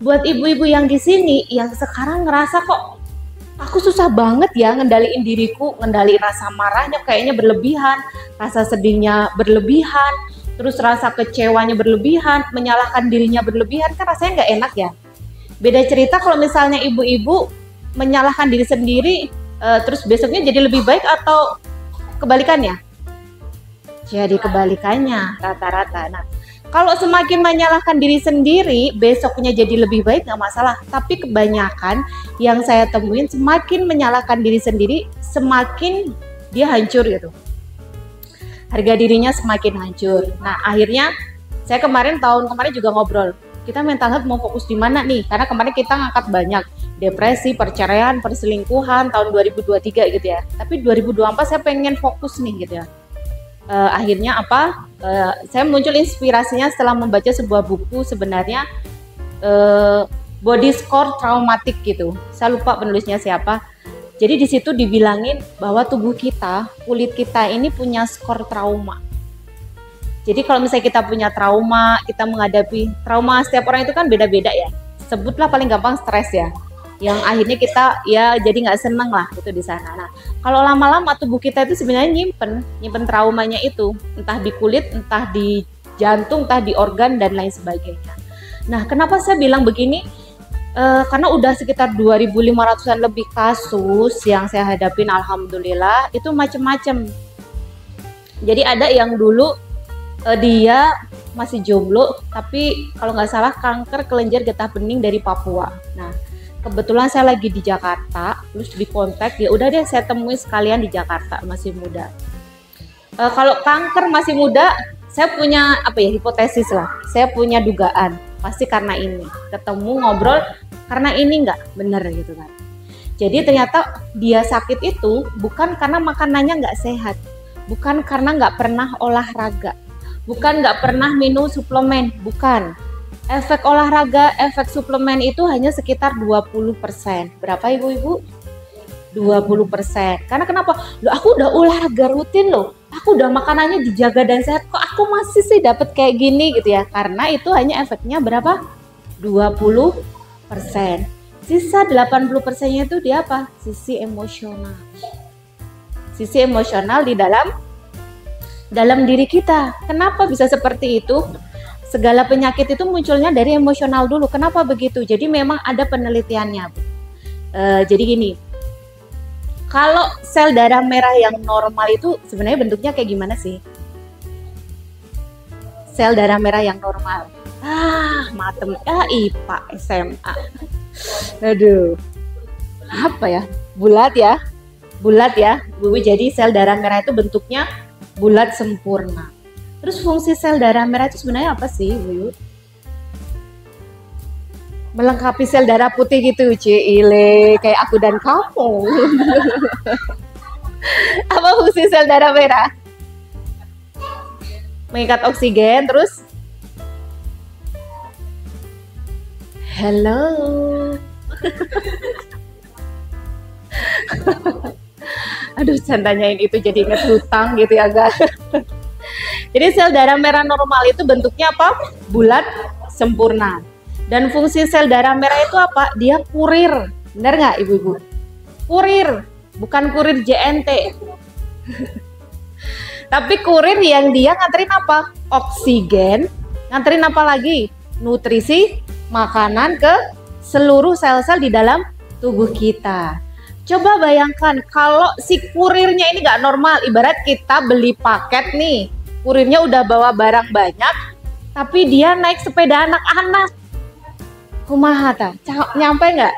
buat ibu-ibu yang di sini yang sekarang ngerasa kok aku susah banget ya ngendaliin diriku, ngendaliin rasa marahnya kayaknya berlebihan, rasa sedihnya berlebihan, terus rasa kecewanya berlebihan, menyalahkan dirinya berlebihan, kan rasanya nggak enak ya. Beda cerita kalau misalnya ibu-ibu menyalahkan diri sendiri, terus besoknya jadi lebih baik atau kebalikannya? Jadi kebalikannya rata-rata. Nah, kalau semakin menyalahkan diri sendiri, besoknya jadi lebih baik nggak masalah. Tapi kebanyakan yang saya temuin semakin menyalahkan diri sendiri, semakin dia hancur gitu. Harga dirinya semakin hancur. Nah, akhirnya saya tahun kemarin juga ngobrol. Kita mental health mau fokus di mana nih? Karena kemarin kita ngangkat banyak depresi, perceraian, perselingkuhan tahun 2023 gitu ya. Tapi 2024 saya pengen fokus nih gitu ya. Akhirnya apa? Saya muncul inspirasinya setelah membaca sebuah buku sebenarnya body score traumatik gitu. Saya lupa penulisnya siapa. Jadi di situ dibilangin bahwa tubuh kita, kulit kita ini punya skor trauma. Jadi kalau misalnya kita punya trauma, kita menghadapi trauma, setiap orang itu kan beda-beda ya. Sebutlah paling gampang stres ya. Yang akhirnya kita ya jadi nggak seneng lah itu di sana. Nah, kalau lama-lama tubuh kita itu sebenarnya nyimpen traumanya itu, entah di kulit, entah di jantung, entah di organ dan lain sebagainya. Nah, kenapa saya bilang begini? Karena udah sekitar 2.500-an lebih kasus yang saya hadapin, alhamdulillah itu macem-macem. Jadi ada yang dulu dia masih jomblo, tapi kalau nggak salah kanker kelenjar getah bening dari Papua. Nah, kebetulan saya lagi di Jakarta, terus di kontak, ya udah deh saya temui sekalian di Jakarta, masih muda. Kalau kanker masih muda, saya punya hipotesis lah, saya punya dugaan, pasti karena ini. Ketemu ngobrol, karena ini nggak bener gitu kan. Jadi ternyata dia sakit itu bukan karena makanannya nggak sehat, bukan karena nggak pernah olahraga, bukan nggak pernah minum suplemen, bukan. Efek olahraga, efek suplemen itu hanya sekitar 20%. Berapa ibu-ibu? 20%. Karena kenapa? Loh, aku udah olahraga rutin loh. Aku udah makanannya dijaga dan sehat. Kok aku masih sih dapat kayak gini gitu ya? Karena itu hanya efeknya berapa? 20%. Sisa 80%-nya itu di apa? Sisi emosional. Sisi emosional di dalam diri kita. Kenapa bisa seperti itu? Segala penyakit itu munculnya dari emosional dulu. Kenapa begitu? Jadi memang ada penelitiannya. Jadi gini, kalau sel darah merah yang normal itu sebenarnya bentuknya kayak gimana sih? Sel darah merah yang normal. Matem. IPA SMA. Aduh. Apa ya? Bulat ya. Bu. Jadi sel darah merah itu bentuknya bulat sempurna. Terus fungsi sel darah merah itu sebenarnya apa sih, Bu? Melengkapi sel darah putih gitu, Cile, kayak aku dan kamu. Apa fungsi sel darah merah? Mengikat oksigen, terus hello. Aduh, tanyain itu jadi inget hutang gitu ya, guys. Jadi sel darah merah normal itu bentuknya apa? Bulat, sempurna. Dan fungsi sel darah merah itu apa? Dia kurir. Benar nggak ibu-ibu? Kurir, bukan kurir JNT. Tapi kurir yang dia nganterin apa? Oksigen. Nganterin apa lagi? Nutrisi, makanan ke seluruh sel-sel di dalam tubuh kita. Coba bayangkan kalau si kurirnya ini nggak normal. Ibarat kita beli paket nih. Kurirnya udah bawa barang banyak, tapi dia naik sepeda anak-anak. Kumaha ta? Nyampe nggak?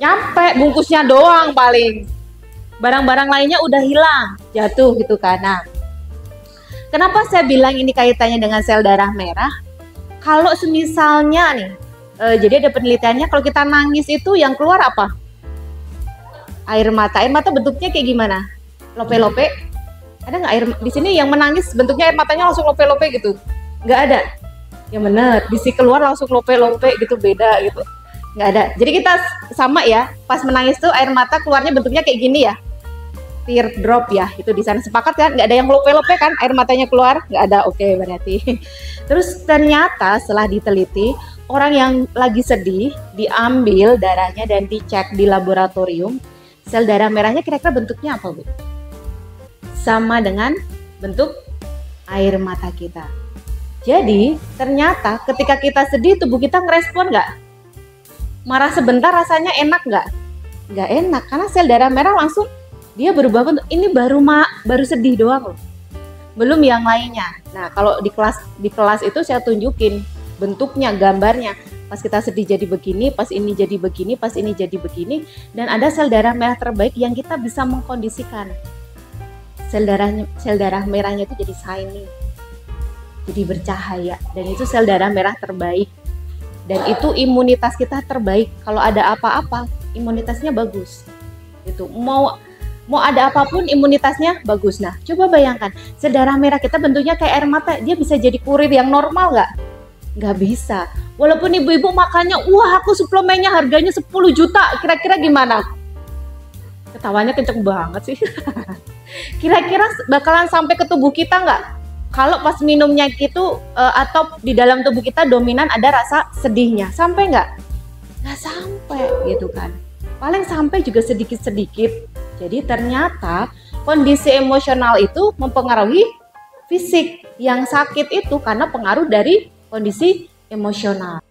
Nyampe, bungkusnya doang paling. Barang-barang lainnya udah hilang, jatuh gitu kan. Nah, kenapa saya bilang ini kaitannya dengan sel darah merah? Kalau semisalnya nih, jadi ada penelitiannya kalau kita nangis itu yang keluar apa? Air mata. Air mata bentuknya kayak gimana? Lope-lope. Ada nggak air di sini yang menangis bentuknya air matanya langsung lope-lope gitu? Nggak ada. Yang bener, bisi keluar langsung lope-lope gitu, beda gitu. Nggak ada. Jadi kita sama ya, pas menangis tuh air mata keluarnya bentuknya kayak gini ya. teardrop ya, itu di sana sepakat kan, nggak ada yang lope-lope kan air matanya keluar, nggak ada, oke berarti. Terus ternyata setelah diteliti, orang yang lagi sedih diambil darahnya dan dicek di laboratorium, sel darah merahnya kira-kira bentuknya apa Bu? Sama dengan bentuk air mata kita. Jadi ternyata ketika kita sedih tubuh kita ngerespon nggak? Marah sebentar rasanya enak nggak? Nggak enak karena sel darah merah langsung dia berubah bentuk. Ini baru sedih doang loh, belum yang lainnya. Nah kalau di kelas itu saya tunjukin bentuknya, gambarnya. Pas kita sedih jadi begini, pas ini jadi begini, pas ini jadi begini. Dan ada sel darah merah terbaik yang kita bisa mengkondisikan. Sel darah merahnya itu jadi shiny, jadi bercahaya. Dan itu sel darah merah terbaik. Dan itu imunitas kita terbaik. Kalau ada apa-apa, imunitasnya bagus. Itu mau ada apapun imunitasnya bagus. Nah, coba bayangkan, sel darah merah kita bentuknya kayak air mata, dia bisa jadi kurir yang normal nggak? Nggak bisa. Walaupun ibu-ibu makannya, wah aku suplemennya harganya 10 juta, kira-kira gimana? Ketawanya kenceng banget sih. Kira-kira bakalan sampai ke tubuh kita nggak? Kalau pas minumnya gitu atau di dalam tubuh kita dominan ada rasa sedihnya, sampai nggak? Nggak sampai gitu kan. Paling sampai juga sedikit-sedikit. Jadi ternyata kondisi emosional itu mempengaruhi fisik. Yang sakit itu karena pengaruh dari kondisi emosional.